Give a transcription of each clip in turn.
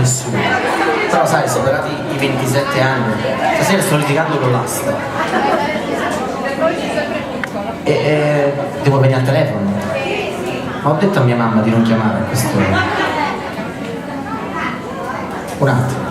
nessuno. Però sai, superati i 27 anni, stasera sto litigando con l'asta. E devo venire al telefono. Ma ho detto a mia mamma di non chiamare a quest'ora. Un attimo.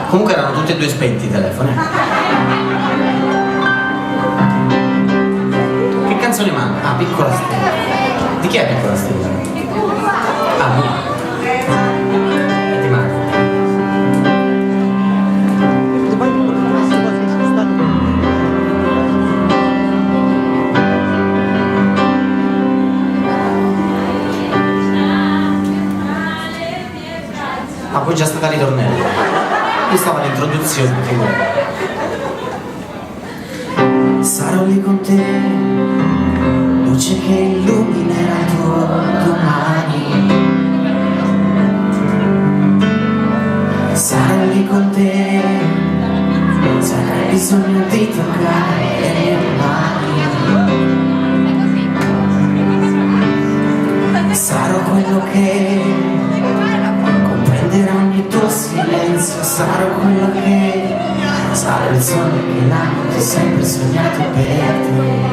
Comunque erano tutti e due spenti i telefoni. Che canzone manca? Ah, Piccola Stella. Di chi è Piccola Stella? Ah, no. Di Marco. Ah, poi già stata ritornello. Qui stava l'introduzione, sarò lì con te, luce che illuminerà il tuo domani. Sarò lì con te, se avrai bisogno di toccare le mie mani. Sarò quello che comprenderà ogni tuo silenzio, sarò quello che sarò il sole che l'anno ho sempre sognato per te.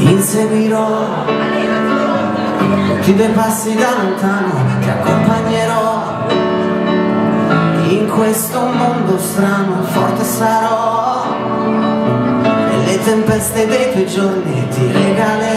Inseguirò tutti i tuoi passi da lontano, ti accompagnerò in questo mondo strano, forte sarò nelle tempeste dei tuoi giorni, ti regalerò